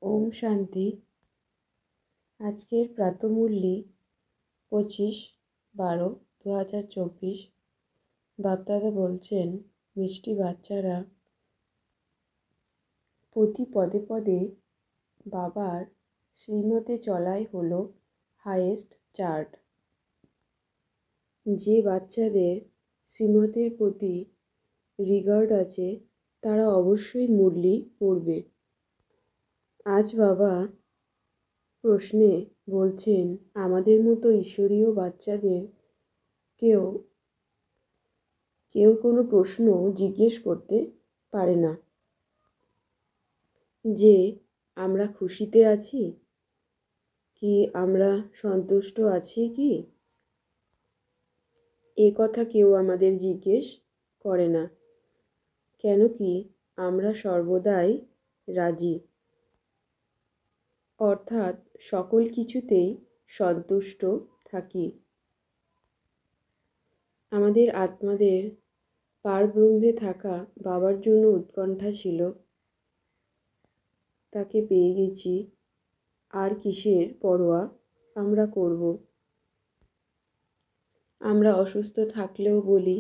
ওম শান্তি। আজকের প্রাতঃমুরলি 25/12/2024। বাপদাদা বলছেন, মিষ্টি বাচ্চারা, প্রতি পদে পদে বাবার শ্রীমতে চলাই হলো হায়েস্ট চার্ট। যে বাচ্চাদের শ্রীমতের প্রতি রিগার্ড আছে তারা অবশ্যই মুরলি পড়বে। আজ বাবা প্রশ্নে বলছেন, আমাদের মতো ঈশ্বরীয় বাচ্চাদের কেউ কোনো প্রশ্ন জিজ্ঞেস করতে পারে না যে আমরা খুশিতে আছি কি, আমরা সন্তুষ্ট আছি কি। এ কথা কেউ আমাদের জিজ্ঞেস করে না, কেন কি আমরা সর্বদাই রাজি, অর্থাৎ সকল কিছুতেই সন্তুষ্ট থাকি। আমাদের আত্মাদের পারব্রহ্মে থাকা বাবার জন্য উৎকণ্ঠা ছিল, তাকে পেয়ে গেছি, আর কিসের পরোয়া আমরা করব। আমরা অসুস্থ থাকলেও বলি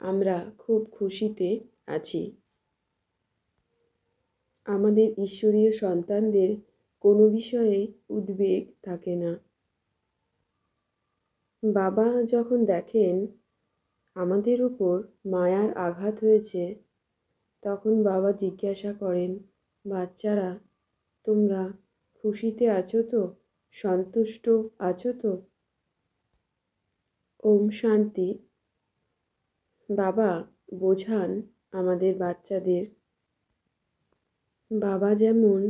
আমরা খুব খুশিতে আছি। আমাদের ঈশ্বরীয় সন্তানদের কোনো বিষয়ে উদ্বেগ থাকে না। বাবা যখন দেখেন আমাদের উপর মায়ার আঘাত হয়েছে, তখন বাবা জিজ্ঞাসা করেন, বাচ্চারা, তোমরা খুশিতে আছো তো, সন্তুষ্ট আছো তো? ওম শান্তি। বাবা বোঝান আমাদের বাচ্চাদের, বাবা যেমন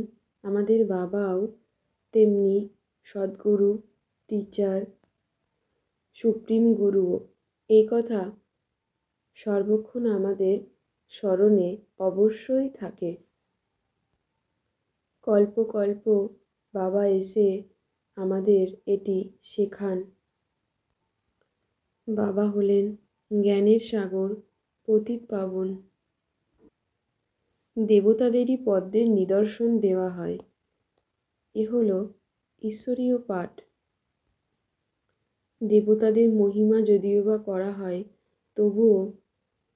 আমাদের বাবাও তেমনি সদ্গুরু, টিচার, সুপ্রিম গুরু। এই কথা সর্বক্ষণ আমাদের স্মরণে অবশ্যই থাকে। কল্প কল্প বাবা এসে আমাদের এটি শেখান। বাবা হলেন জ্ঞানের সাগর, পতিত পাবন। দেবতাদেরই পদ্মের নিদর্শন দেওয়া হয়। এ হলো ঈশ্বরীয় পাঠ। দেবতাদের মহিমা যদিও বা করা হয়, তবুও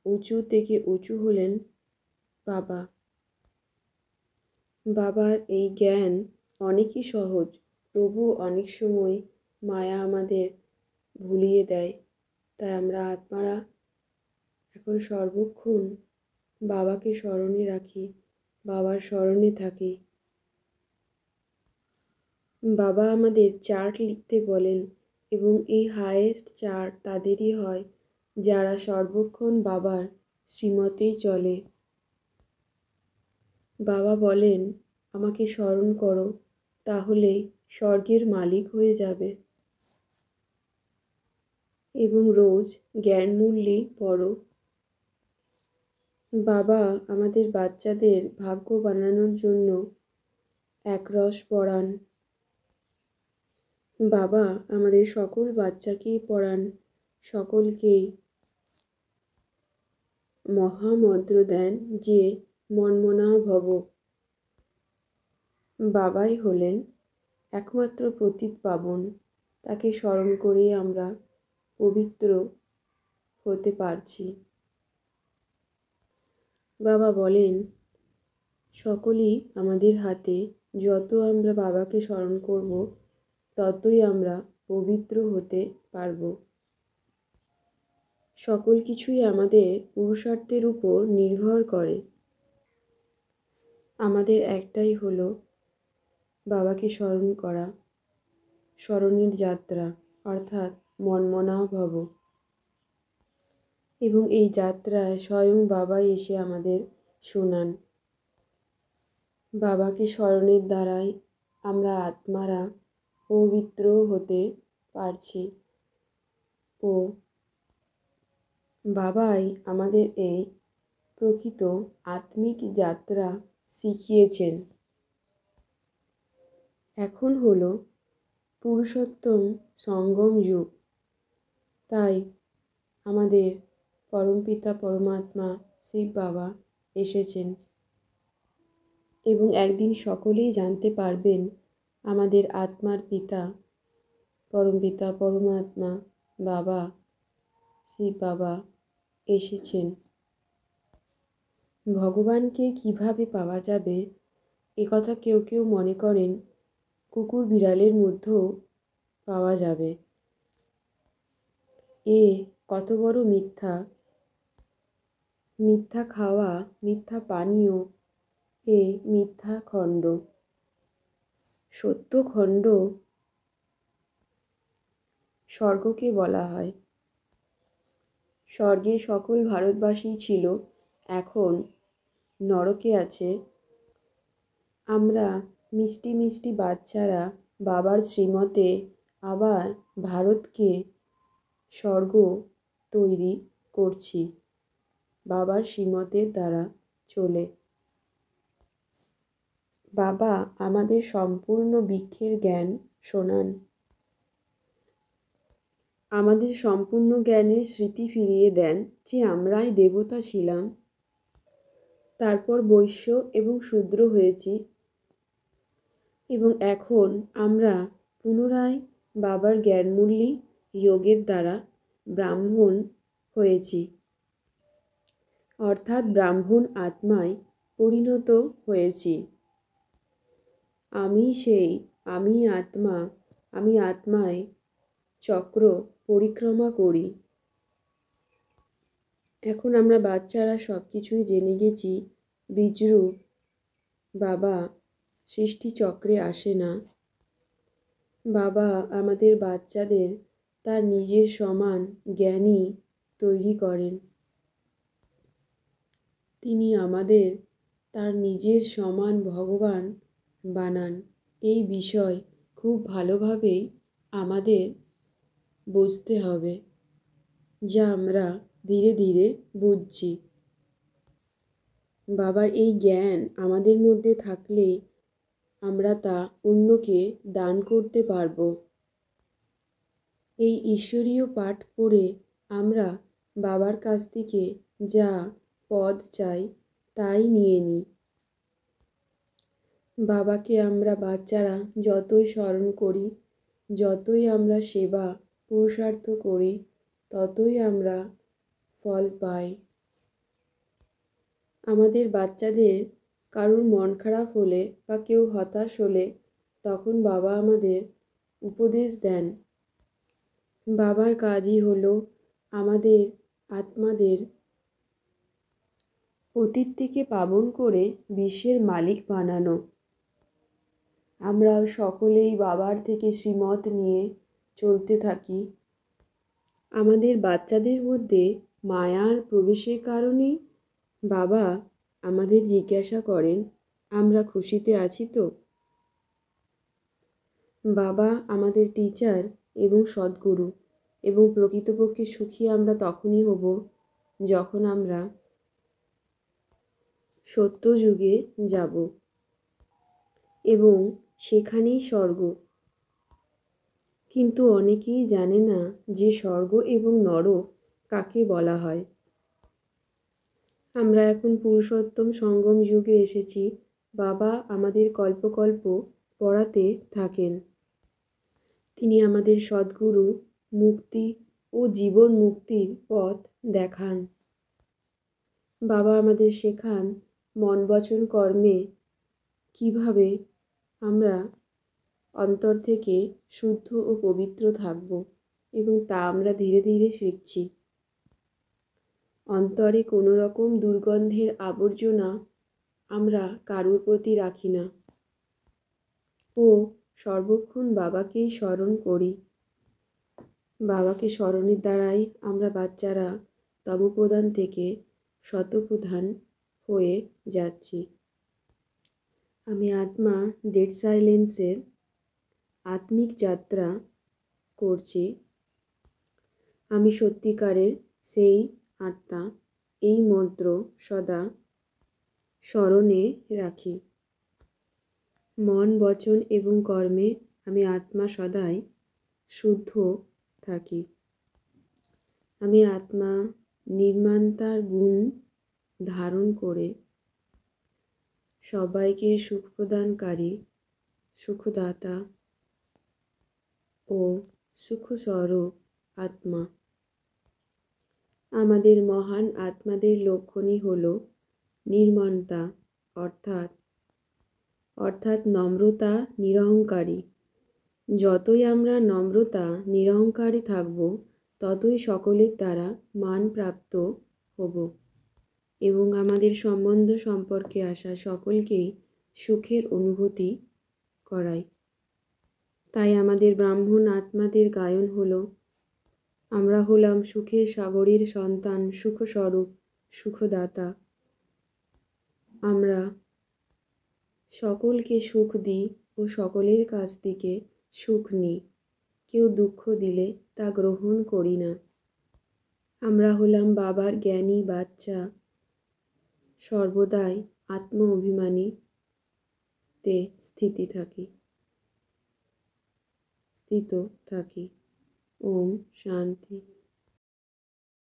উঁচু থেকে উঁচু হলেন বাবা। বাবার এই জ্ঞান অনেকই সহজ, তবুও অনেক সময় মায়া আমাদের ভুলিয়ে দেয়। তাই আমরা আত্মারা এখন সর্বক্ষণ বাবাকে স্মরণে রাখি, বাবার স্মরণে থাকি। বাবা আমাদের চার্ট লিখতে বলেন, এবং এই হায়েস্ট চার্ট তাদেরই হয় যারা সর্বক্ষণ বাবার শ্রীমতেই চলে। বাবা বলেন, আমাকে স্মরণ করো, তাহলেই স্বর্গের মালিক হয়ে যাবে, এবং রোজ জ্ঞানমূল্যি পড়ো। বাবা আমাদের বাচ্চাদের ভাগ্য বানানোর জন্য একরস পড়ান। বাবা আমাদের সকল বাচ্চাকেই পড়ান, সকলকেই মহামন্ত্র দেন যে মন্মনা ভব। বাবাই হলেন একমাত্র পতিত পাবন, তাকে স্মরণ করেই আমরা পবিত্র হতে পারছি। বাবা বলেন, সকলই আমাদের হাতে, যত আমরা বাবাকে স্মরণ করব ততই আমরা পবিত্র হতে পারব। সকল কিছুই আমাদের পুরুষার্থের উপর নির্ভর করে। আমাদের একটাই হলো বাবাকে স্মরণ করা, স্মরণের যাত্রা, অর্থাৎ মন্মনা ভব। এবং এই যাত্রায় স্বয়ং বাবাই এসে আমাদের শোনান। বাবাকে স্মরণের দ্বারাই আমরা আত্মারা পবিত্র হতে পারছি। ও বাবাই আমাদের এই প্রকৃত আত্মিক যাত্রা শিখিয়েছেন। এখন হলো পুরুষোত্তম সঙ্গম যুগ, তাই আমাদের পরমপিতা পরমাত্মা শিব বাবা এসেছেন। এবং একদিন সকলেই জানতে পারবেন আমাদের আত্মার পিতা, পরমপিতা পরমাত্মা বাবা, শিব বাবা এসেছেন। ভগবানকে কিভাবে পাওয়া যাবে একথা কেউ কেউ মনে করেন কুকুর বিড়ালের মধ্যেও পাওয়া যাবে। এ কত বড় মিথ্যা! মিথ্যা খাওয়া, মিথ্যা পানীয়, এ মিথ্যা খণ্ড। সত্য খণ্ড স্বর্গকে বলা হয়। স্বর্গে সকল ভারতবাসী ছিল, এখন নরকে আছে। আমরা মিষ্টি মিষ্টি বাচ্চারা বাবার শ্রীমতে আবার ভারতকে স্বর্গ তৈরি করছি বাবার শ্রীমতের দ্বারা চলে। বাবা আমাদের সম্পূর্ণ বৃক্ষের জ্ঞান শোনান, আমাদের সম্পূর্ণ জ্ঞানের স্মৃতি ফিরিয়ে দেন যে আমরাই দেবতা ছিলাম, তারপর বৈশ্য এবং শূদ্র হয়েছি, এবং এখন আমরা পুনরায় বাবার জ্ঞানমূর্তি যোগের দ্বারা ব্রাহ্মণ হয়েছি, অর্থাৎ ব্রাহ্মণ আত্মায় পরিণত হয়েছি। আমি সেই, আমি আত্মা, আমি আত্মায় চক্র পরিক্রমা করি। এখন আমরা বাচ্চারা সব কিছুই জেনে গেছি। বীজরূপ বাবা সৃষ্টি চক্রে আসে না। বাবা আমাদের বাচ্চাদের তার নিজের সমান জ্ঞানী তৈরি করেন। তিনি আমাদের তার নিজের সমান ভগবান বানান। এই বিষয় খুব ভালোভাবেই আমাদের বুঝতে হবে, যা আমরা ধীরে ধীরে বুঝছি। বাবার এই জ্ঞান আমাদের মধ্যে থাকলে আমরা তা অন্যকে দান করতে পারব। এই ঈশ্বরীয় পাঠ পড়ে আমরা বাবার কাছ থেকে যা পদ চাই তাই নিয়ে নিই। বাবাকে আমরা বাচ্চারা যতই স্মরণ করি, যতই আমরা সেবা পুরুষার্থ করি, ততই আমরা ফল পাই। আমাদের বাচ্চাদের কারুর মন খারাপ হলে বা কেউ হতাশ হলে তখন বাবা আমাদের উপদেশ দেন। বাবার কাজই হলো আমাদের আত্মাদের অতীত থেকে পাবন করে বিশ্বের মালিক বানানো। আমরা সকলেই বাবার থেকে শ্রীমত নিয়ে চলতে থাকি। আমাদের বাচ্চাদের মধ্যে মায়ার প্রবেশের কারণেই বাবা আমাদের জিজ্ঞাসা করেন, আমরা খুশিতে আছি তো? বাবা আমাদের টিচার এবং সদ্গুরু, এবং প্রকৃতপক্ষে সুখী আমরা তখনই হব যখন আমরা সত্যযুগে যাব, এবং সেখানেই স্বর্গ। কিন্তু অনেকেই জানে না যে স্বর্গ এবং নরক কাকে বলা হয়। আমরা এখন পুরুষোত্তম সঙ্গম যুগে এসেছি। বাবা আমাদের কল্পকল্প পড়াতে থাকেন। তিনি আমাদের সদ্গুরু, মুক্তি ও জীবন মুক্তির পথ দেখান। বাবা আমাদের শেখান মন বচন কর্মে কিভাবে আমরা অন্তর থেকে শুদ্ধ ও পবিত্র থাকব, এবং তা আমরা ধীরে ধীরে শিখছি। অন্তরে কোনো রকম দুর্গন্ধের আবর্জনা আমরা কারুর প্রতি রাখি না, ও সর্বক্ষণ বাবাকেই স্মরণ করি। বাবাকে স্মরণের দ্বারাই আমরা বাচ্চারা তমপ্রধান থেকে শতপ্রধান হয়ে যাচ্ছি। আমি আত্মা ডেড সাইলেন্সের আত্মিক যাত্রা করছি। আমি সত্যিকারের সেই আত্মা। এই মন্ত্র সদা স্মরণে রাখি। মন বচন এবং কর্মে আমি আত্মা সদাই শুদ্ধ থাকি। আমি আত্মা নির্মান্তার গুণ ধারণ করে সবাইকে সুখ প্রদানকারী, সুখদাতা ও সুখস্বরূপ আত্মা। আমাদের মহান আত্মাদের লক্ষণই হল নির্মমতা, অর্থাৎ নম্রতা, নিরহংকারী। যতই আমরা নম্রতা, নিরহংকারী থাকব, ততই সকলের দ্বারা মানপ্রাপ্ত হব এবং আমাদের সম্বন্ধ সম্পর্কে আসা সকলকেই সুখের অনুভূতি করাই। তাই আমাদের ব্রাহ্মণ আত্মাদের গায়ন হল, আমরা হলাম সুখের সাগরের সন্তান, সুখস্বরূপ, সুখদাতা। আমরা সকলকে সুখ দিই ও সকলের কাছ থেকে সুখ নিই। কেউ দুঃখ দিলে তা গ্রহণ করি না। আমরা হলাম বাবার জ্ঞানী বাচ্চা, সর্বদাই আত্ম অভিমানীতে স্থিত থাকি। ওম শান্তি।